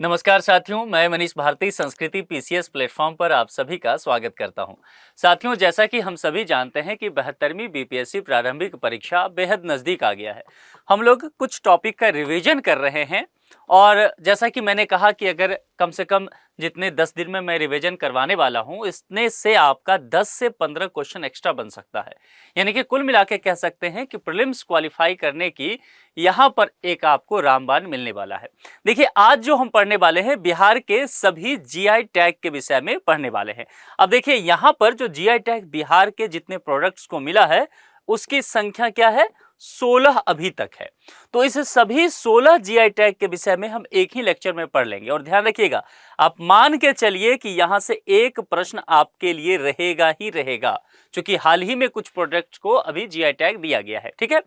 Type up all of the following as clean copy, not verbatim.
नमस्कार साथियों, मैं मनीष भारती संस्कृति पीसीएस प्लेटफॉर्म पर आप सभी का स्वागत करता हूं। साथियों, जैसा कि हम सभी जानते हैं कि 72वीं बीपीएससी प्रारंभिक परीक्षा बेहद नज़दीक आ गया है। हम लोग कुछ टॉपिक का रिवीजन कर रहे हैं और जैसा कि मैंने कहा कि अगर कम से कम जितने 10 दिन में मैं रिवीजन करवाने वाला हूं, इसने से आपका 10 से 15 क्वेश्चन एक्स्ट्रा बन सकता है। यानी कि कुल मिला के कह सकते हैं कि प्रीलिम्स क्वालिफाई करने की यहाँ पर एक आपको रामबाण मिलने वाला है। देखिए, आज जो हम पढ़ने वाले हैं बिहार के सभी जीआई टैग के विषय में पढ़ने वाले हैं। अब देखिए, यहाँ पर जो जीआई टैग बिहार के जितने प्रोडक्ट्स को मिला है उसकी संख्या क्या है, 16 अभी तक है। तो इस सभी 16 जीआई टैग के विषय में हम एक ही लेक्चर में पढ़ लेंगे। और ध्यान रखिएगा, आप मान के चलिए कि यहां से एक प्रश्न आपके लिए रहेगा ही रहेगा, क्योंकि हाल ही में कुछ प्रोडक्ट्स को अभी जीआई टैग दिया गया है। ठीक है,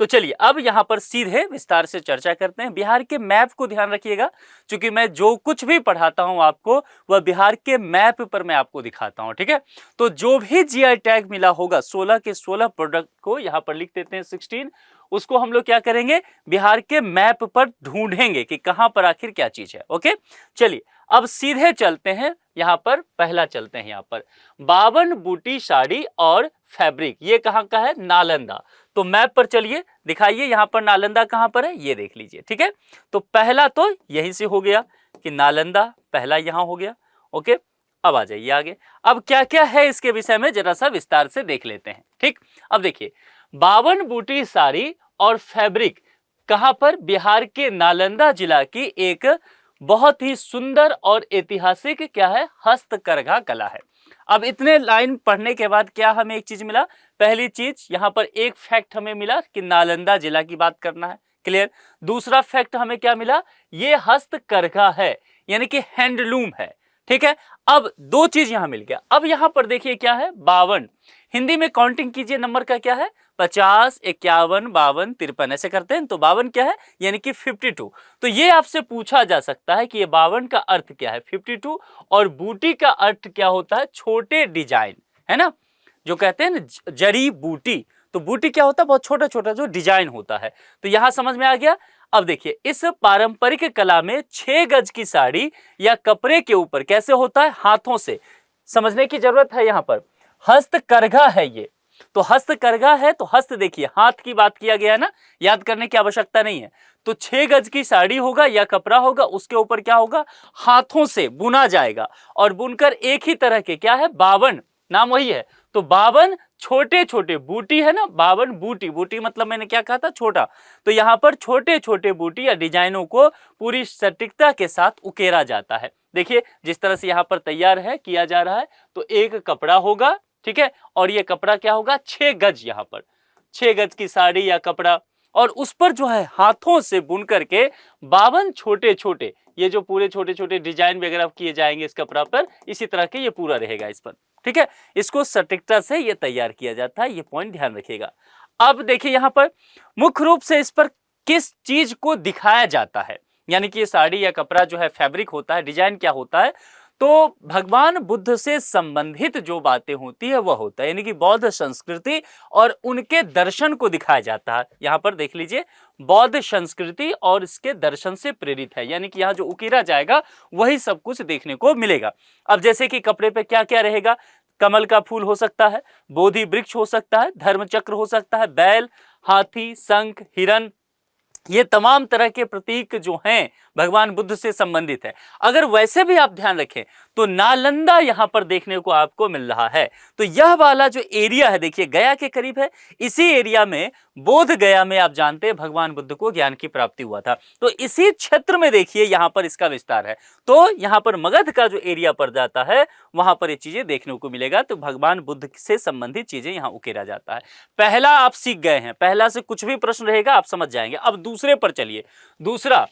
तो चलिए अब यहां पर सीधे विस्तार से चर्चा करते हैं। बिहार के मैप को ध्यान रखिएगा, क्योंकि मैं जो कुछ भी पढ़ाता हूं आपको वह बिहार के मैप पर मैं आपको दिखाता हूं। ठीक है, तो जो भी जीआई टैग मिला होगा 16 के 16 प्रोडक्ट को यहां पर लिख देते हैं 16, उसको हम लोग क्या करेंगे, बिहार के मैप पर ढूंढेंगे कि कहां पर आखिर क्या चीज है। ओके, चलिए अब सीधे चलते हैं। यहां पर पहला चलते हैं, यहां पर 52 बूटी साड़ी और फैब्रिक, ये कहां का है, नालंदा। तो मैप पर चलिए, दिखाइए यहां पर नालंदा कहां पर है, ये देख लीजिए। ठीक है, तो पहला तो यहीं से हो गया कि नालंदा पहला यहां हो गया। ओके, अब आ जाइए आगे। अब क्या क्या है इसके विषय में जरा सा विस्तार से देख लेते हैं। ठीक, अब देखिए, 52 बूटी साड़ी और फैब्रिक कहां पर, बिहार के नालंदा जिला की एक बहुत ही सुंदर और ऐतिहासिक क्या है, हस्तकरघा कला है। अब इतने लाइन पढ़ने के बाद क्या हमें एक चीज मिला, पहली चीज यहां पर एक फैक्ट हमें मिला कि नालंदा जिला की बात करना है। क्लियर। दूसरा फैक्ट हमें क्या मिला, ये हस्तकरघा है, यानी कि हैंडलूम है। ठीक है, अब दो चीज यहां मिल गया। अब यहां पर देखिए क्या है, 52, हिंदी में काउंटिंग कीजिए नंबर का क्या है, 50, 51, 52, 53, ऐसे करते हैं। तो 52 क्या है, यानी कि 52। तो ये आपसे पूछा जा सकता है कि ये 52 का अर्थ क्या है, 52, और बूटी का अर्थ क्या होता है, छोटे डिजाइन, है ना, जो कहते हैं ना जड़ी बूटी। तो बूटी क्या होता है, बहुत छोटा छोटा जो डिजाइन होता है। तो यहां समझ में आ गया। अब देखिए, इस पारंपरिक कला में 6 गज की साड़ी या कपड़े के ऊपर कैसे होता है, हाथों से, समझने की जरूरत है। यहां पर हस्तकरघा है ये, तो हस्तकरघा है तो हस्त देखिए, हाथ की बात किया गया है ना, याद करने की आवश्यकता नहीं है। तो 6 गज की साड़ी होगा या कपड़ा होगा, उसके ऊपर क्या होगा, हाथों से बुना जाएगा। और बुनकर एक ही तरह के क्या है, 52, नाम वही है। तो 52 छोटे छोटे बूटी है ना, 52 बूटी, बूटी मतलब मैंने क्या कहा था, छोटा। तो यहां पर छोटे छोटे बूटी या डिजाइनों को पूरी सटीकता के साथ उकेरा जाता है। देखिए जिस तरह से यहां पर तैयार है, किया जा रहा है। तो एक कपड़ा होगा, ठीक है, और ये कपड़ा क्या होगा, 6 गज, यहां पर 6 गज की साड़ी या कपड़ा, और उस पर जो है हाथों से बुन करके 52 छोटे छोटे, ये जो पूरे छोटे छोटे डिजाइन वगैरह किए जाएंगे इस कपड़ा पर, इसी तरह के ये पूरा रहेगा इस पर। ठीक है, इसको सटीकता से ये तैयार किया जाता है, ये पॉइंट ध्यान रखिएगा। अब देखिए यहां पर मुख्य रूप से इस पर किस चीज को दिखाया जाता है, यानी कि ये साड़ी या कपड़ा जो है फैब्रिक होता है, डिजाइन क्या होता है, तो भगवान बुद्ध से संबंधित जो बातें होती है वह होता है, यानी कि बौद्ध संस्कृति और उनके दर्शन को दिखाया जाता है। यहां पर देख लीजिए, बौद्ध संस्कृति और इसके दर्शन से प्रेरित है, यानी कि यहां जो उकेरा जाएगा वही सब कुछ देखने को मिलेगा। अब जैसे कि कपड़े पे क्या क्या रहेगा, कमल का फूल हो सकता है, बोधि वृक्ष हो सकता है, धर्म चक्र हो सकता है, बैल, हाथी, शंख, हिरण, ये तमाम तरह के प्रतीक जो हैं भगवान बुद्ध से संबंधित है। अगर वैसे भी आप ध्यान रखें तो नालंदा यहां पर देखने को आपको मिल रहा है। तो यह वाला जो एरिया है, देखिए गया के करीब है, इसी एरिया में, बोध गया में, आप जानते हैं भगवान बुद्ध को ज्ञान की प्राप्ति हुआ था। तो इसी क्षेत्र में देखिए यहां पर इसका विस्तार है। तो यहां पर मगध का जो एरिया पड़ जाता है वहां पर ये चीजें देखने को मिलेगा। तो भगवान बुद्ध से संबंधित चीजें यहां उकेरा जाता है। पहला आप सीख गए हैं, पहला से कुछ भी प्रश्न रहेगा आप समझ जाएंगे। अब दूसरे पर चलिए। दूसरा,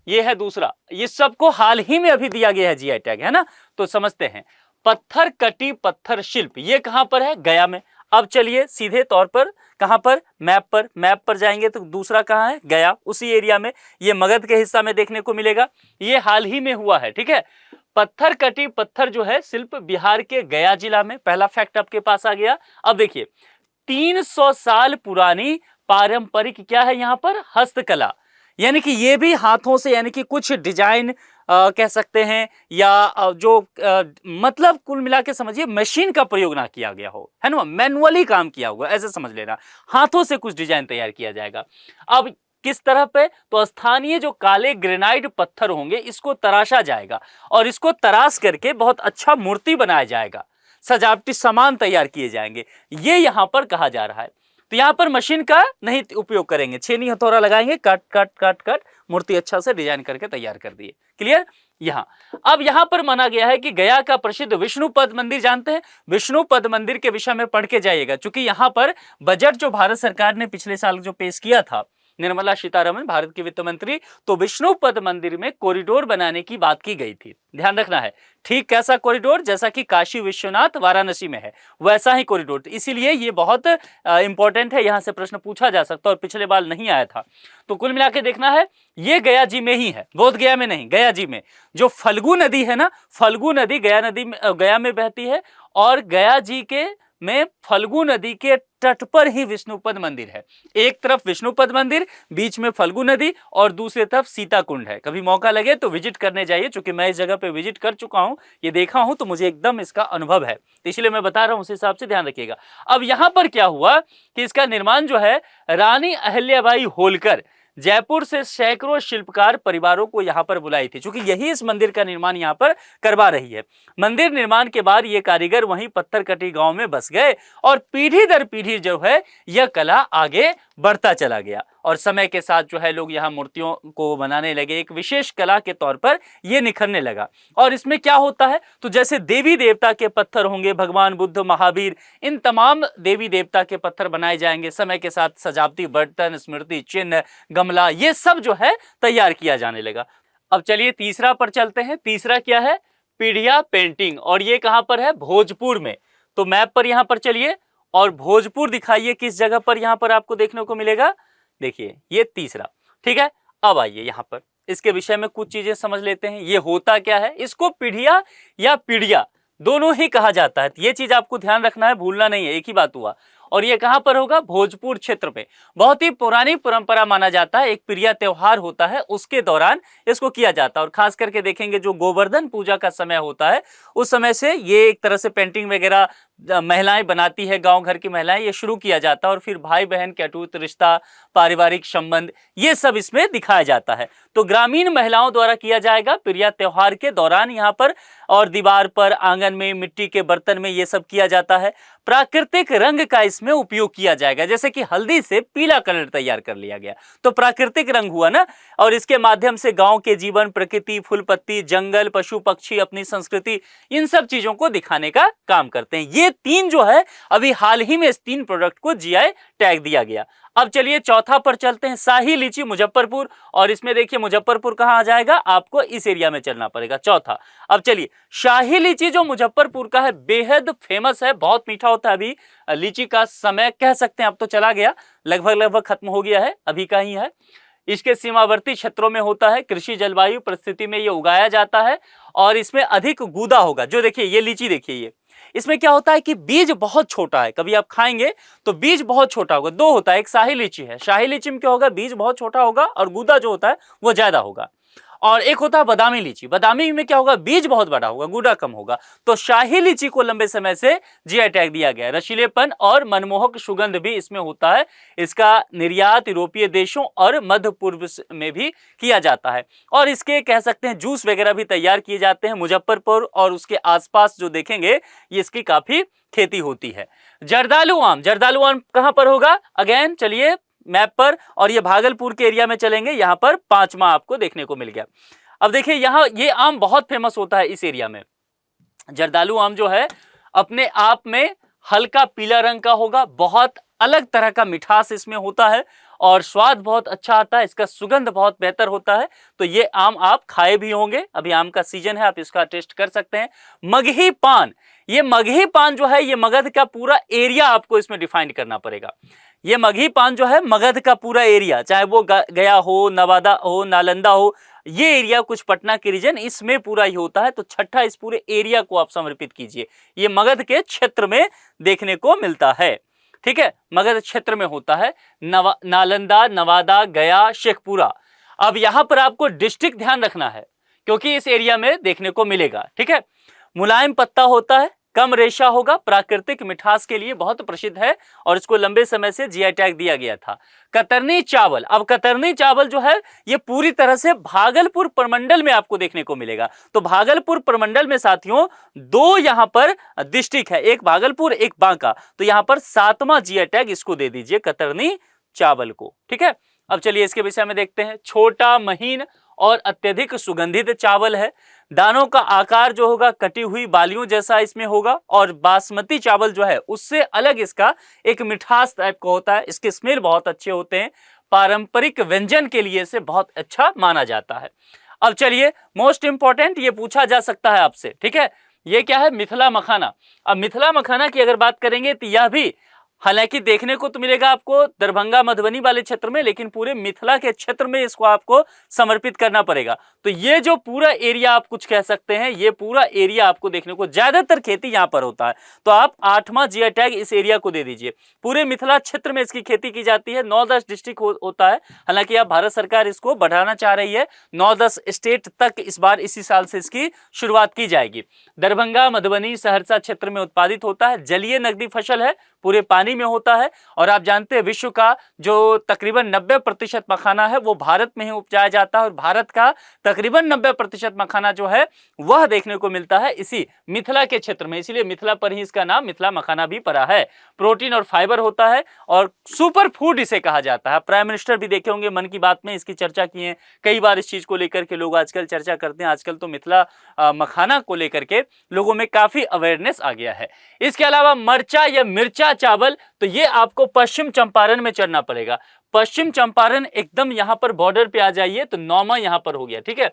ये है दूसरा, ये सबको हाल ही में अभी दिया गया है जीआई टैग, है ना। तो समझते हैं, पत्थर कटी पत्थर शिल्प, ये कहां पर है, गया में। अब चलिए सीधे तौर पर कहां पर, मैप पर, मैप पर जाएंगे तो दूसरा कहां है, गया, उसी एरिया में, ये मगध के हिस्सा में देखने को मिलेगा। ये हाल ही में हुआ है, ठीक है। पत्थर कटी पत्थर जो है शिल्प बिहार के गया जिला में, पहला फैक्ट आपके पास आ गया। अब देखिए 300 साल पुरानी पारंपरिक क्या है यहां पर, हस्तकला, यानी कि ये भी हाथों से, यानी कि कुछ डिजाइन कह सकते हैं, या मतलब कुल मिला के समझिए मशीन का प्रयोग ना किया गया हो, है ना, मैनुअली काम किया होगा, ऐसे समझ लेना। हाथों से कुछ डिजाइन तैयार किया जाएगा। अब किस तरह पे, तो स्थानीय जो काले ग्रेनाइट पत्थर होंगे इसको तराशा जाएगा और इसको तराश करके बहुत अच्छा मूर्ति बनाया जाएगा, सजावटी सामान तैयार किए जाएंगे, ये यहां पर कहा जा रहा है। तो यहां पर मशीन का नहीं उपयोग करेंगे, छेनी हथौड़ा लगाएंगे, कट कट कट कट मूर्ति अच्छा से डिजाइन करके तैयार कर दिए। क्लियर। अब यहां पर माना गया है कि गया का प्रसिद्ध विष्णुपद मंदिर जानते हैं, विष्णुपद मंदिर के विषय में पढ़ के जाइएगा, क्योंकि यहां पर बजट जो भारत सरकार ने पिछले साल जो पेश किया था, निर्मला सीतारमण भारत की वित्त मंत्री, तो विष्णुपद मंदिर में कॉरिडोर बनाने की बात की गई थी। ध्यान रखना है, ठीक कैसा कॉरिडोर, जैसा कि काशी विश्वनाथ वाराणसी में है वैसा ही कॉरिडोर। इसीलिए ये बहुत इंपॉर्टेंट है, यहां से प्रश्न पूछा जा सकता है और पिछले बार नहीं आया था। तो कुल मिला के देखना है, ये गया जी में ही है, बोध गया में नहीं, गया जी में। जो फल्गु नदी है ना, फल्गु नदी गया में बहती है, और गया जी के में फल्गु नदी के तट पर ही विष्णुपद मंदिर है। एक तरफ विष्णुपद मंदिर, बीच में फल्गु नदी, और दूसरी तरफ सीता कुंड है। कभी मौका लगे तो विजिट करने जाइए, क्योंकि मैं इस जगह पे विजिट कर चुका हूं, ये देखा हूं, तो मुझे एकदम इसका अनुभव है, तो इसलिए मैं बता रहा हूं, उस हिसाब से ध्यान रखिएगा। अब यहां पर क्या हुआ कि इसका निर्माण जो है रानी अहिल्याबाई होलकर जयपुर से सैकड़ों शिल्पकार परिवारों को यहां पर बुलाई थी, क्योंकि यही इस मंदिर का निर्माण यहां पर करवा रही है। मंदिर निर्माण के बाद ये कारीगर वहीं पत्थरकटी गांव में बस गए, और पीढ़ी दर पीढ़ी जो है यह कला आगे बढ़ता चला गया, और समय के साथ जो है लोग यहाँ मूर्तियों को बनाने लगे, एक विशेष कला के तौर पर यह निखरने लगा। और इसमें क्या होता है, तो जैसे देवी देवता के पत्थर होंगे, भगवान बुद्ध, महावीर, इन तमाम देवी देवता के पत्थर बनाए जाएंगे। समय के साथ सजावटी बर्तन, स्मृति चिन्ह, गमला, ये सब जो है तैयार किया जाने लगा। अब चलिए तीसरा पर चलते हैं। तीसरा क्या है, पीढ़िया पेंटिंग, और ये कहां पर है, भोजपुर में। तो मैप पर यहां पर चलिए और भोजपुर दिखाइए किस जगह पर यहां पर आपको देखने को मिलेगा। देखिए ये तीसरा, ठीक है। अब आइए यहां पर इसके विषय में कुछ चीजें समझ लेते हैं। ये होता क्या है, इसको पीढ़िया या पीढ़िया दोनों ही कहा जाता है, ये चीज आपको ध्यान रखना है, भूलना नहीं है, एक ही बात हुआ। और ये कहां पर होगा, भोजपुर क्षेत्र में। बहुत ही पुरानी परंपरा माना जाता है, एक प्रिय त्योहार होता है उसके दौरान इसको किया जाता है। और खास करके देखेंगे जो गोवर्धन पूजा का समय होता है, उस समय से ये एक तरह से पेंटिंग वगैरह महिलाएं बनाती है, गांव घर की महिलाएं, ये शुरू किया जाता है। और फिर भाई बहन के अटूट रिश्ता, पारिवारिक संबंध, ये सब इसमें दिखाया जाता है। तो ग्रामीण महिलाओं द्वारा किया जाएगा प्रिय त्योहार के दौरान यहाँ पर, और दीवार पर, आंगन में, मिट्टी के बर्तन में ये सब किया जाता है। प्राकृतिक रंग का इसमें उपयोग किया जाएगा, जैसे कि हल्दी से पीला कलर तैयार कर लिया गया, तो प्राकृतिक रंग हुआ ना। और इसके माध्यम से गांव के जीवन, प्रकृति, फूल पत्ती, जंगल, पशु पक्षी, अपनी संस्कृति, इन सब चीजों को दिखाने का काम करते हैं। ये तीन जो है, अभी हाल ही में इस तीन प्रोडक्ट को जीआई टैग दिया गया। अब चलिए चौथा पर चलते हैं, शाही लीची मुजफ्फरपुर। और इसमें देखिए मुजफ्फरपुर कहां आ जाएगा, आपको इस एरिया में चलना पड़ेगा, चौथा। अब चलिए शाही लीची जो मुजफ्फरपुर का है, बेहद फेमस है, बहुत मीठा होता है। अभी लीची का समय कह सकते हैं अब तो चला गया, लगभग खत्म हो गया है, अभी का ही है। इसके सीमावर्ती क्षेत्रों में होता है, कृषि जलवायु परिस्थिति में ये उगाया जाता है, और इसमें अधिक गूदा होगा। जो देखिए ये लीची देखिए, ये इसमें क्या होता है कि बीज बहुत छोटा है, कभी आप खाएंगे तो बीज बहुत छोटा होगा। दो होता है, एक शाही लीची है, शाही लीची में क्या होगा, बीज बहुत छोटा होगा और गूदा जो होता है वो ज्यादा होगा। और एक होता है बादामी लीची, बादामी में क्या होगा, बीज बहुत बड़ा होगा, गूदा कम होगा। तो शाही लीची को लंबे समय से जीआई टैग दिया गया है। रसीलेपन और मनमोहक सुगंध भी इसमें होता है। इसका निर्यात यूरोपीय देशों और मध्य पूर्व में भी किया जाता है, और इसके कह सकते हैं जूस वगैरह भी तैयार किए जाते हैं। मुजफ्फरपुर और उसके आसपास जो देखेंगे, ये इसकी काफी खेती होती है। जर्दालू आम, जर्दालू आम कहां पर होगा, अगेन चलिए मैप पर, और ये भागलपुर के एरिया में चलेंगे, यहां पर पांचवा आपको देखने को मिल गया। अब देखिए यहां ये आम बहुत फेमस होता है इस एरिया में। जर्दालू आम जो है अपने आप में हल्का पीला रंग का होगा, बहुत अलग तरह का मिठास इसमें होता है, और स्वाद बहुत अच्छा आता है, इसका सुगंध बहुत बेहतर होता है। तो ये आम आप खाए भी होंगे, अभी आम का सीजन है, आप इसका टेस्ट कर सकते हैं। मगही पान, ये मगही पान जो है, ये मगध का पूरा एरिया आपको इसमें डिफाइन करना पड़ेगा। ये मगही पान जो है मगध का पूरा एरिया, चाहे वो गया हो, नवादा हो, नालंदा हो, ये एरिया कुछ पटना के रीजन, इसमें पूरा ही होता है। तो छठा, इस पूरे एरिया को आप समर्पित कीजिए, ये मगध के क्षेत्र में देखने को मिलता है, ठीक है, मगध क्षेत्र में होता है। नालंदा, नवादा, गया, शेखपुरा। अब यहां पर आपको डिस्ट्रिक्ट ध्यान रखना है, क्योंकि इस एरिया में देखने को मिलेगा। ठीक है, मुलायम पत्ता होता है, कम रेशा होगा, प्राकृतिक मिठास के लिए बहुत प्रसिद्ध है और इसको लंबे समय से जीआई टैग दिया गया था। कतरनी चावल, अब कतरनी चावल जो है ये पूरी तरह से भागलपुर प्रमंडल में आपको देखने को मिलेगा। तो भागलपुर प्रमंडल में साथियों दो यहां पर डिस्ट्रिक्ट है, एक भागलपुर एक बांका, तो यहां पर 7वां जीआई टैग इसको दे दीजिए कतरनी चावल को। ठीक है, अब चलिए इसके विषय में देखते हैं। छोटा, महीन और अत्यधिक सुगंधित चावल है। दानों का आकार जो होगा कटी हुई बालियों जैसा इसमें होगा और बासमती चावल जो है उससे अलग इसका एक मिठास टाइप का होता है। इसके स्मेल बहुत अच्छे होते हैं, पारंपरिक व्यंजन के लिए इसे बहुत अच्छा माना जाता है। अब चलिए मोस्ट इंपॉर्टेंट ये पूछा जा सकता है आपसे, ठीक है, ये क्या है? मिथिला मखाना। अब मिथिला मखाना की अगर बात करेंगे तो यह भी हालांकि देखने को तो मिलेगा आपको दरभंगा मधुबनी वाले क्षेत्र में, लेकिन पूरे मिथिला के क्षेत्र में इसको आपको समर्पित करना पड़ेगा। तो ये जो पूरा एरिया आप कुछ कह सकते हैं, ये पूरा एरिया आपको देखने को, ज्यादातर खेती यहां पर होता है, तो आप 8वां जीआई टैग इस एरिया को दे दीजिए। पूरे मिथिला क्षेत्र में इसकी खेती की जाती है। 9-10 डिस्ट्रिक्ट होता है, हालांकि अब भारत सरकार इसको बढ़ाना चाह रही है, 9-10 स्टेट तक इस बार इसी साल से इसकी शुरुआत की जाएगी। दरभंगा मधुबनी सहरसा क्षेत्र में उत्पादित होता है। जलीय नकदी फसल है, पूरे पानी में होता है और आप जानते हैं विश्व का जो तकरीबन 90% मखाना है वो भारत में ही उपजाया जाता है और भारत का तकरीबन 90% मखाना जो है वह देखने को मिलता है इसी मिथिला के क्षेत्र में, इसीलिए मिथिला पर ही इसका नाम मिथिला मखाना भी पड़ा है। प्रोटीन और फाइबर होता है और सुपर फूड इसे कहा जाता है। प्राइम मिनिस्टर भी देखे होंगे मन की बात में इसकी चर्चा की है, कई बार इस चीज को लेकर के लोग आजकल चर्चा करते हैं। आजकल तो मिथिला मखाना को लेकर के लोगों में काफी अवेयरनेस आ गया है। इसके अलावा मरचा या मिर्चा चावल, तो ये आपको पश्चिम चंपारण में चढ़ना पड़ेगा। पश्चिम चंपारण एकदम यहां पर बॉर्डर पे आ जाइए तो 9वां यहां पर हो गया। ठीक है,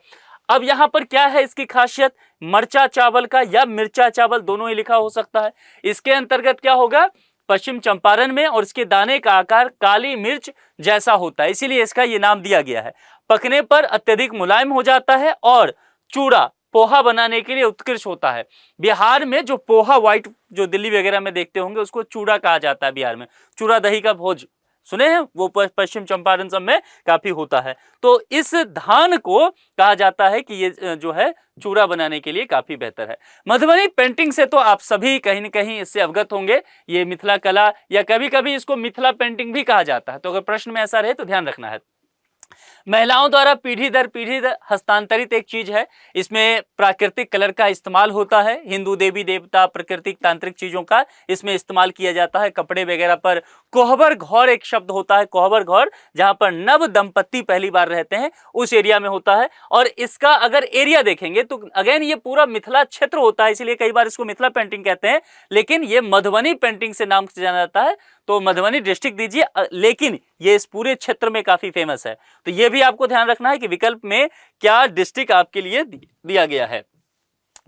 अब यहां पर क्या है इसकी खासियत? मरचा चावल का या मिर्चा चावल दोनों ही लिखा हो सकता है। इसके अंतर्गत क्या होगा? पश्चिम चंपारण में, और इसके दाने का आकार काली मिर्च जैसा होता है, इसीलिए इसका ये नाम दिया गया है। पकने पर अत्यधिक मुलायम हो जाता है और चूड़ा पोहा बनाने के लिए उत्कृष्ट होता है। बिहार में जो पोहा व्हाइट जो दिल्ली वगैरह में देखते होंगे उसको चूड़ा कहा जाता है। बिहार में चूड़ा दही का भोज सुने हैं, वो पश्चिम चंपारण सब में काफी होता है। तो इस धान को कहा जाता है कि ये जो है चूड़ा बनाने के लिए काफी बेहतर है। मधुबनी पेंटिंग से तो आप सभी कहीं न कहीं इससे अवगत होंगे, ये मिथिला कला या कभी कभी इसको मिथिला पेंटिंग भी कहा जाता है। तो अगर प्रश्न में ऐसा रहे तो ध्यान रखना है। महिलाओं द्वारा पीढ़ी दर पीढ़ी हस्तांतरित एक चीज है, इसमें प्राकृतिक कलर का इस्तेमाल होता है। हिंदू देवी देवता प्राकृतिक तांत्रिक चीजों का इसमें इस्तेमाल किया जाता है। कपड़े वगैरह पर कोहबर घौर एक शब्द होता है, कोहबर घौर, जहां पर नव दंपत्ति पहली बार रहते हैं उस एरिया में होता है। और इसका अगर एरिया देखेंगे तो अगेन ये पूरा मिथिला क्षेत्र होता है, इसलिए कई बार इसको मिथिला पेंटिंग कहते हैं, लेकिन ये मधुबनी पेंटिंग से नाम से जाना जाता है। तो मधुबनी डिस्ट्रिक्ट दीजिए, लेकिन ये इस पूरे क्षेत्र में काफी फेमस है। तो ये भी आपको ध्यान रखना है कि विकल्प में क्या डिस्ट्रिक्ट आपके लिए दिया गया है।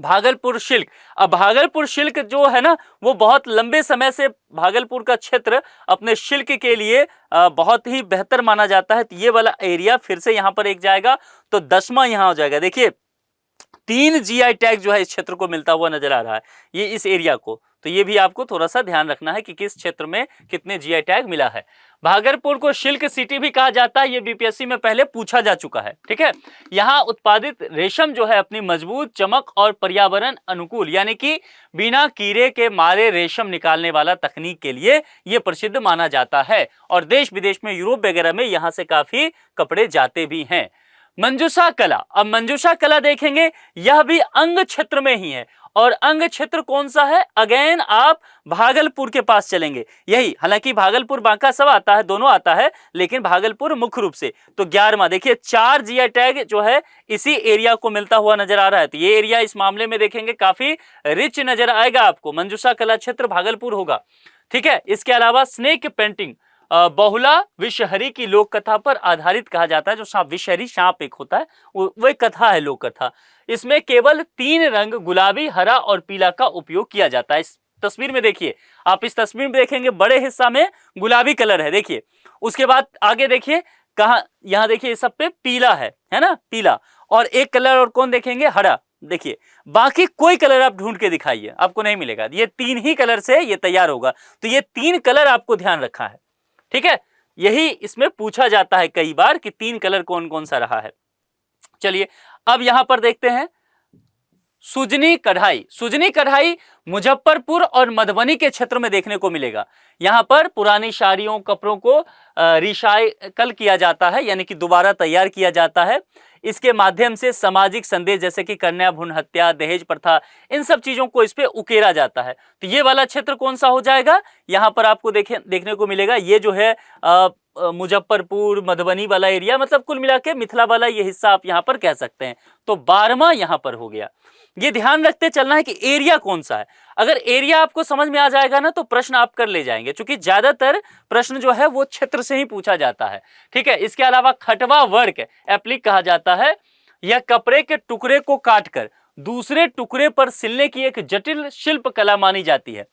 भागलपुर शिल्क, अब भागलपुर शिल्क जो है ना वो बहुत लंबे समय से भागलपुर का क्षेत्र अपने शिल्क के लिए बहुत ही बेहतर माना जाता है। तो ये वाला एरिया फिर से यहां पर एक जाएगा, तो 10वां यहां हो जाएगा। देखिए 3 जीआई टैग जो है इस क्षेत्र को मिलता हुआ नजर आ रहा है, ये इस एरिया को। तो ये भी आपको थोड़ा सा ध्यान रखना है कि किस क्षेत्र में कितने जीआई टैग मिला है। भागलपुर को सिल्क सिटी भी कहा जाता है, ये बीपीएससी में पहले पूछा जा चुका है। ठीक है, यहाँ उत्पादित रेशम जो है अपनी मजबूत चमक और पर्यावरण अनुकूल यानी कि बिना कीड़े के मारे रेशम निकालने वाला तकनीक के लिए ये प्रसिद्ध माना जाता है और देश विदेश में यूरोप वगैरह में यहाँ से काफी कपड़े जाते भी हैं। मंजूषा कला, अब मंजूषा कला देखेंगे, यह भी अंग क्षेत्र में ही है। और अंग क्षेत्र कौन सा है? अगेन आप भागलपुर के पास चलेंगे, यही, हालांकि भागलपुर बांका सब आता है, दोनों आता है, लेकिन भागलपुर मुख्य रूप से। तो 11वां देखिए 4 जीआई टैग जो है इसी एरिया को मिलता हुआ नजर आ रहा है। तो ये एरिया इस मामले में देखेंगे काफी रिच नजर आएगा आपको। मंजूषा कला क्षेत्र भागलपुर होगा। ठीक है, इसके अलावा स्नेक पेंटिंग, बहुला विषहरी की लोक कथा पर आधारित कहा जाता है। जो सांप, विषहरी सांप एक होता है, वो एक कथा है, लोक कथा। इसमें केवल 3 रंग गुलाबी, हरा और पीला का उपयोग किया जाता है। इस तस्वीर में देखिए, आप इस तस्वीर में देखेंगे बड़े हिस्सा में गुलाबी कलर है, देखिए। उसके बाद आगे देखिए कहां, यहां देखिए इस सब पे पीला है ना, पीला, और एक कलर और कौन देखेंगे? हरा। देखिए बाकी कोई कलर आप ढूंढ के दिखाइए, आपको नहीं मिलेगा। ये 3 ही कलर से ये तैयार होगा। तो ये 3 कलर आपको ध्यान रखा है। ठीक है, यही इसमें पूछा जाता है कई बार कि 3 कलर कौन कौन सा रहा है। चलिए अब यहां पर देखते हैं सुजनी कढ़ाई। सुजनी कढ़ाई मुजफ्फरपुर और मधुबनी के क्षेत्र में देखने को मिलेगा। यहां पर पुरानी साड़ियों कपड़ों को रिसाइकल किया जाता है, यानी कि दोबारा तैयार किया जाता है। इसके माध्यम से सामाजिक संदेश जैसे कि कन्या भ्रूण हत्या, दहेज प्रथा, इन सब चीजों को इस पे उकेरा जाता है। तो ये वाला क्षेत्र कौन सा हो जाएगा, यहां पर आपको देखने को मिलेगा ये जो है मुजफ्फरपुर मधुबनी वाला एरिया, मतलब कुल मिला के मिथिला वाला ये हिस्सा आप यहां पर कह सकते हैं। तो 12वां यहां पर हो गया। ये ध्यान रखते चलना है कि एरिया कौन सा है। अगर एरिया आपको समझ में आ जाएगा ना तो प्रश्न आप कर ले जाएंगे, क्योंकि ज्यादातर प्रश्न जो है वो क्षेत्र से ही पूछा जाता है। ठीक है। इसके अलावा खटवा वर्क एप्लिक कहा जाता है। यह कपड़े के टुकड़े को काटकर दूसरे टुकड़े पर सिलने की एक जटिल शिल्प कला मानी जाती है।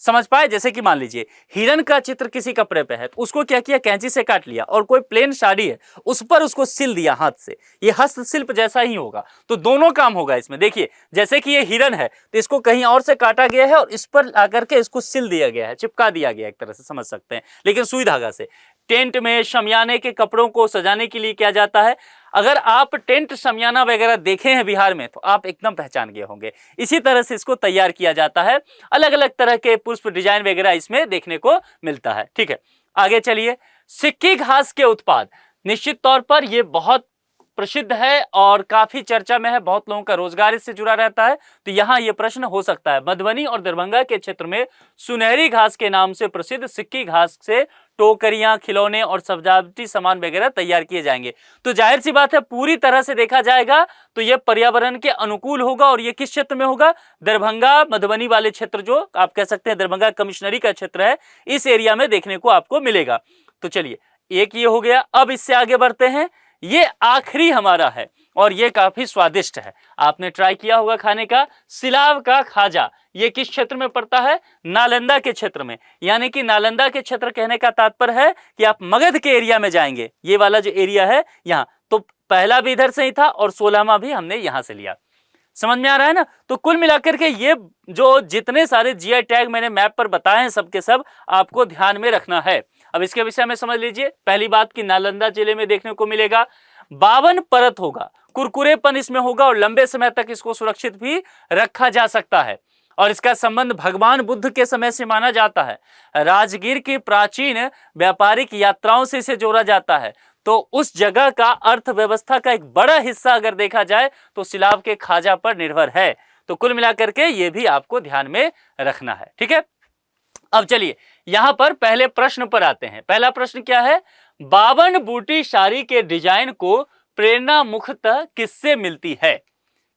समझ पाए? जैसे कि मान लीजिए हिरन का चित्र किसी कपड़े पे है तो उसको क्या किया, कैंची से काट लिया, और कोई प्लेन साड़ी है उस पर उसको सिल दिया हाथ से। ये हस्तशिल्प जैसा ही होगा। तो दोनों काम होगा इसमें। देखिए जैसे कि ये हिरन है तो इसको कहीं और से काटा गया है और इस पर आकर के इसको सिल दिया गया है, चिपका दिया गया, एक तरह से समझ सकते हैं, लेकिन सुई धागा से। टेंट में शमियाने के कपड़ों को सजाने के लिए किया जाता है। अगर आप टेंट शमियाना वगैरह देखे हैं बिहार में तो आप एकदम पहचान गए होंगे। इसी तरह से इसको तैयार किया जाता है। अलग अलग तरह के पुष्प डिजाइन वगैरह इसमें देखने को मिलता है। ठीक है, आगे चलिए। सिक्की घास के उत्पाद, निश्चित तौर पर यह बहुत प्रसिद्ध है और काफी चर्चा में है, बहुत लोगों का रोजगार इससे जुड़ा रहता है। तो यहां यह प्रश्न हो सकता है। मधुबनी और दरभंगा के क्षेत्र में सुनहरी घास के नाम से प्रसिद्ध सिक्की घास से टोकरियां, खिलौने और सजावटी सामान वगैरह तैयार किए जाएंगे। तो जाहिर सी बात है पूरी तरह से देखा जाएगा तो यह पर्यावरण के अनुकूल होगा। और यह किस क्षेत्र में होगा, दरभंगा मधुबनी वाले क्षेत्र, जो आप कह सकते हैं दरभंगा कमिश्नरी का क्षेत्र है, इस एरिया में देखने को आपको मिलेगा। तो चलिए एक ये हो गया। अब इससे आगे बढ़ते हैं। ये आखिरी हमारा है और ये काफी स्वादिष्ट है, आपने ट्राई किया होगा खाने का, सिलाव का खाजा। ये किस क्षेत्र में पड़ता है, नालंदा के क्षेत्र में। यानी कि नालंदा के क्षेत्र कहने का तात्पर्य है कि आप मगध के एरिया में जाएंगे। ये वाला जो एरिया है यहाँ, तो पहला भी इधर से ही था और 16वां भी हमने यहां से लिया। समझ में आ रहा है ना। तो कुल मिलाकर के ये जो जितने सारे जीआई टैग मैंने मैप पर बताए हैं सबके सब आपको ध्यान में रखना है। अब इसके विषय में समझ लीजिए। पहली बात कि नालंदा जिले में देखने को मिलेगा 52 परत होगा, कुरकुरेपन इसमें होगा और लंबे समय तक इसको सुरक्षित भी रखा जा सकता है। और इसका संबंध भगवान बुद्ध के समय से माना जाता है। राजगीर की प्राचीन व्यापारिक यात्राओं से इसे जोड़ा जाता है। तो उस जगह का अर्थव्यवस्था का एक बड़ा हिस्सा अगर देखा जाए तो सिलाव के खाजा पर निर्भर है। तो कुल मिलाकर के ये भी आपको ध्यान में रखना है। ठीक है। अब चलिए यहां पर पहले प्रश्न पर आते हैं। पहला प्रश्न क्या है, 52 बूटी साड़ी के डिजाइन को प्रेरणा मुख्यतः किससे मिलती है।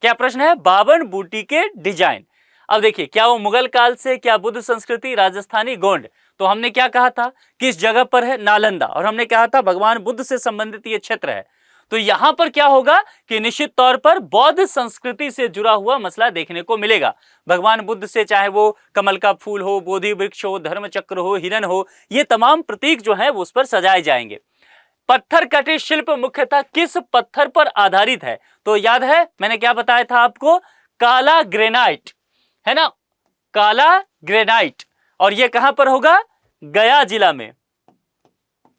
क्या प्रश्न है, 52 बूटी के डिजाइन। अब देखिए क्या वो मुगल काल से, क्या बुद्ध संस्कृति, राजस्थानी गोंड। तो हमने क्या कहा था, किस जगह पर है, नालंदा, और हमने कहा था भगवान बुद्ध से संबंधित ये क्षेत्र है। तो यहां पर क्या होगा कि निश्चित तौर पर बौद्ध संस्कृति से जुड़ा हुआ मसला देखने को मिलेगा। भगवान बुद्ध से चाहे वो कमल का फूल हो, बोधि वृक्ष हो, धर्म चक्र हो, हिरन हो, ये तमाम प्रतीक जो है वो उस पर सजाए जाएंगे। पत्थर कटे शिल्प मुख्यतः किस पत्थर पर आधारित है। तो याद है मैंने क्या बताया था आपको, काला ग्रेनाइट है ना, काला ग्रेनाइट। और ये कहां पर होगा, गया जिला में।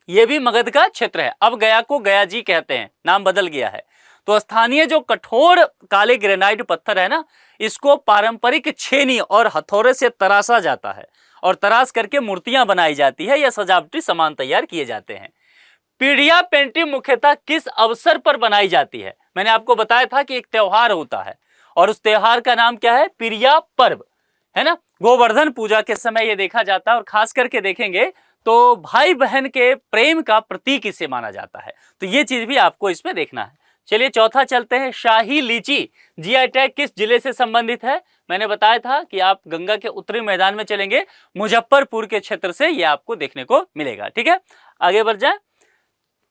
यह भी मगध का क्षेत्र है। अब गया को गया जी कहते हैं, नाम बदल गया है। तो स्थानीय जो कठोर काले ग्रेनाइट पत्थर है ना, इसको पारंपरिक छेनी और हथौड़े से तराशा जाता है और तराश करके मूर्तियां बनाई जाती है या सजावटी सामान तैयार किए जाते हैं। पीढ़िया पेंटिंग मुख्यतः किस अवसर पर बनाई जाती है। मैंने आपको बताया था कि एक त्योहार होता है और उस त्योहार का नाम क्या है, पीढ़िया पर्व है ना। गोवर्धन पूजा के समय यह देखा जाता है और खास करके देखेंगे तो भाई बहन के प्रेम का प्रतीक इसे माना जाता है। तो ये चीज भी आपको इसमें देखना है। चलिए चौथा चलते हैं। शाही लीची जीआई टैग किस जिले से संबंधित है। मैंने बताया था कि आप गंगा के उत्तरी मैदान में चलेंगे, मुजफ्फरपुर के क्षेत्र से ये आपको देखने को मिलेगा। ठीक है, आगे बढ़ जाए।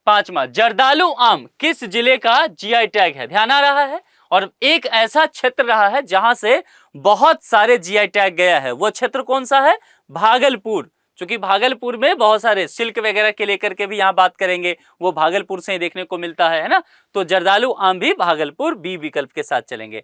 5वां, जर्दालू आम किस जिले का जीआई टैग है। ध्यान आ रहा है। और एक ऐसा क्षेत्र रहा है जहां से बहुत सारे जीआई टैग गया है। वो क्षेत्र कौन सा है, भागलपुर। क्योंकि भागलपुर में बहुत सारे सिल्क वगैरह के लेकर के भी यहाँ बात करेंगे, वो भागलपुर से ही देखने को मिलता है ना। तो जर्दालू आम भी भागलपुर, बी विकल्प के साथ चलेंगे।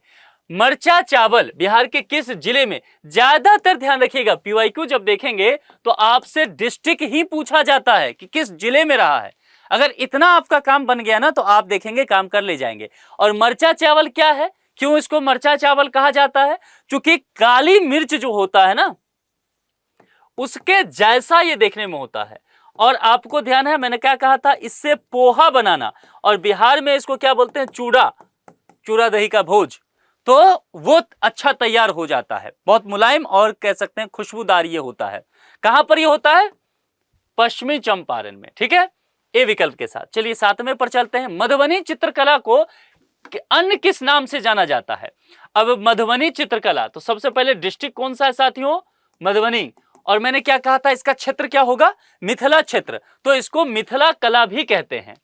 मरचा चावल बिहार के किस जिले में, ज्यादातर ध्यान रखिएगा पीवाईक्यू जब देखेंगे तो आपसे डिस्ट्रिक्ट ही पूछा जाता है कि किस जिले में रहा है। अगर इतना आपका काम बन गया ना तो आप देखेंगे काम कर ले जाएंगे। और मरचा चावल क्या है, क्यों इसको मरचा चावल कहा जाता है? क्योंकि काली मिर्च जो होता है ना उसके जैसा ये देखने में होता है। और आपको ध्यान है मैंने क्या कहा था, इससे पोहा बनाना, और बिहार में इसको क्या बोलते हैं, चूड़ा, चूड़ा दही का भोज, तो वो अच्छा तैयार हो जाता है, बहुत मुलायम और कह सकते हैं खुशबूदार ये होता है। कहां पर ये होता है? पश्चिमी चंपारण में, ठीक है, ए विकल्प के साथ। चलिए 7वें पर चलते हैं। मधुबनी चित्रकला को अन्य किस नाम से जाना जाता है? अब मधुबनी चित्रकला, तो सबसे पहले डिस्ट्रिक्ट कौन सा है साथियों? मधुबनी। और मैंने क्या कहा था, इसका क्षेत्र क्या होगा? मिथिला क्षेत्र। तो इसको मिथिला कला भी कहते हैं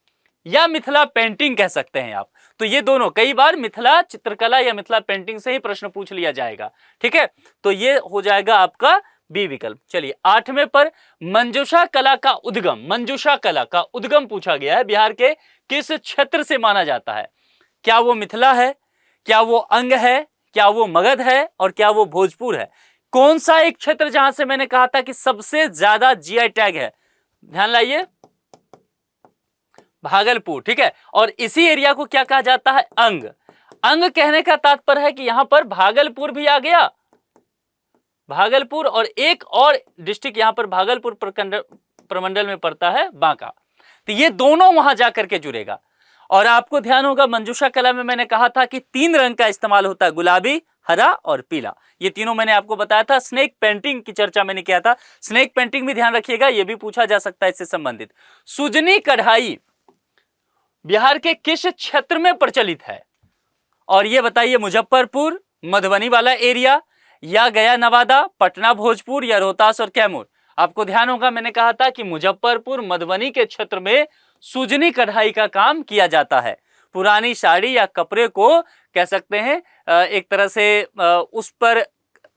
या मिथिला पेंटिंग कह सकते हैं आप। तो ये दोनों, कई बार मिथिला चित्रकला या मिथिला पेंटिंग से ही प्रश्न पूछ लिया जाएगा, ठीक है। तो ये हो जाएगा आपका बी विकल्प। चलिए 8वें पर, मंजूषा कला का उद्गम, मंजूषा कला का उद्गम पूछा गया है, बिहार के किस क्षेत्र से माना जाता है? क्या वो मिथिला है, क्या वो अंग है, क्या वो मगध है, और क्या वो भोजपुर है? कौन सा एक क्षेत्र जहां से मैंने कहा था कि सबसे ज्यादा जीआई टैग है? ध्यान लाइए, भागलपुर, ठीक है। और इसी एरिया को क्या कहा जाता है? अंग। अंग कहने का तात्पर्य है कि यहां पर भागलपुर भी आ गया, भागलपुर, और एक और डिस्ट्रिक्ट यहां पर भागलपुर प्रमंडल में पड़ता है, बांका। तो ये दोनों वहां जाकर के जुड़ेगा। और आपको ध्यान होगा मंजूषा कला में मैंने कहा था कि 3 रंग का इस्तेमाल होता है, गुलाबी, हरा और पीला। ये तीनों मैंने आपको बताया था। स्नेक पेंटिंग की चर्चा मैंने किया था, स्नेक पेंटिंग भी ध्यान रखिएगा, ये भी पूछा जा सकता है इससे संबंधित। सुजनी कढ़ाई बिहार के किस क्षेत्र में प्रचलित है? और ये बताइए, मुजफ्फरपुर, मधुबनी वाला एरिया, या गया नवादा, पटना भोजपुर, या रोहतास और कैमूर? आपको ध्यान होगा मैंने कहा था कि मुजफ्फरपुर, मधुबनी के क्षेत्र में सुजनी कढ़ाई का काम किया जाता है। पुरानी साड़ी या कपड़े को कह सकते हैं एक तरह से उस पर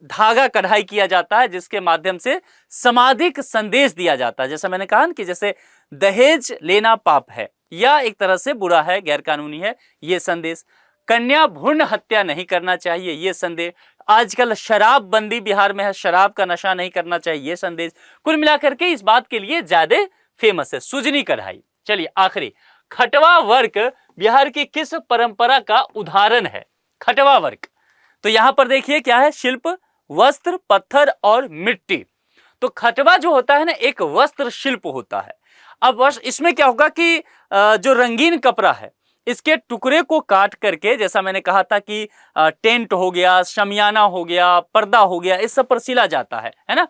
धागा कढ़ाई किया जाता है, जिसके माध्यम से सामाजिक संदेश दिया जाता है। जैसा मैंने कहा कि जैसे दहेज लेना पाप है या एक तरह से बुरा है, गैर कानूनी है, ये संदेश। कन्या भ्रूण हत्या नहीं करना चाहिए, ये संदेश। आजकल शराब बंदी बिहार में है, शराब का नशा नहीं करना चाहिए, ये संदेश। कुल मिलाकर के इस बात के लिए ज्यादा फेमस है सुजनी कढ़ाई। चलिए आखिरी, खटवा वर्क बिहार की किस परंपरा का उदाहरण है? खटवा वर्क, तो यहां पर देखिए क्या है, शिल्प, वस्त्र, पत्थर और मिट्टी। तो खटवा जो होता है ना, एक वस्त्र शिल्प होता है। अब इसमें क्या होगा कि जो रंगीन कपड़ा है, इसके टुकड़े को काट करके, जैसा मैंने कहा था कि टेंट हो गया, शमियाना हो गया, पर्दा हो गया, इस सब पर सिला जाता है ना।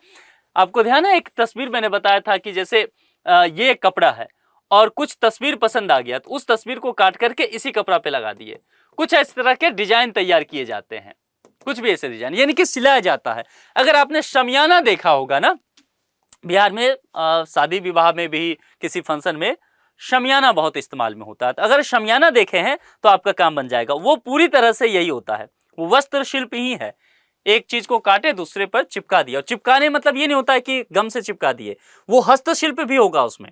आपको ध्यान है, एक तस्वीर मैंने बताया था कि जैसे ये कपड़ा है और कुछ तस्वीर पसंद आ गया तो उस तस्वीर को काट करके इसी कपड़ा पे लगा दिए। कुछ इस तरह के डिजाइन तैयार किए जाते हैं, कुछ भी ऐसे डिजाइन, यानी कि सिलाया जाता है। अगर आपने शमियाना देखा होगा ना, बिहार में शादी विवाह में भी किसी फंक्शन में शमियाना बहुत इस्तेमाल में होता है। तो अगर शमियाना देखे हैं तो आपका काम बन जाएगा। वो पूरी तरह से यही होता है, वो वस्त्र शिल्प ही है। एक चीज को काटे दूसरे पर चिपका दिया, और चिपकाने मतलब ये नहीं होता है कि गम से चिपका दिए, वो हस्तशिल्प भी होगा उसमें।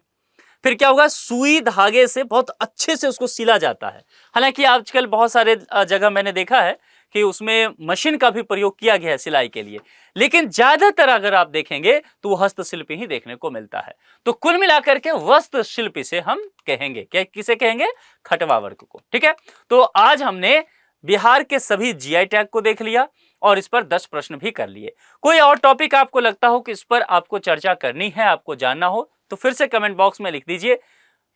फिर क्या होगा, सुई धागे से बहुत अच्छे से उसको सिला जाता है। हालांकि आजकल बहुत सारे जगह मैंने देखा है कि उसमें मशीन का भी प्रयोग किया गया है सिलाई के लिए, लेकिन ज्यादातर अगर आप देखेंगे तो वो हस्तशिल्पी ही देखने को मिलता है। तो कुल मिलाकर के वस्त्र शिल्पी से हम कहेंगे, क्या किसे कहेंगे? खटवा वर्क को, ठीक है। तो आज हमने बिहार के सभी जीआई टैग को देख लिया और इस पर 10 प्रश्न भी कर लिए। कोई और टॉपिक आपको लगता हो कि इस पर आपको चर्चा करनी है, आपको जानना हो, तो फिर से कमेंट बॉक्स में लिख दीजिए,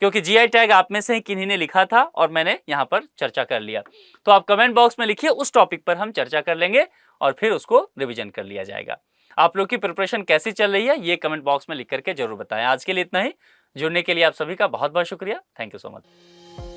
क्योंकि जीआई टैग आप में से ही किन्हीं ने लिखा था और मैंने यहां पर चर्चा कर लिया। तो आप कमेंट बॉक्स में लिखिए, उस टॉपिक पर हम चर्चा कर लेंगे और फिर उसको रिवीजन कर लिया जाएगा। आप लोग की प्रिपरेशन कैसी चल रही है ये कमेंट बॉक्स में लिख करके जरूर बताएं। आज के लिए इतना ही। जुड़ने के लिए आप सभी का बहुत बहुत शुक्रिया। Thank you so much.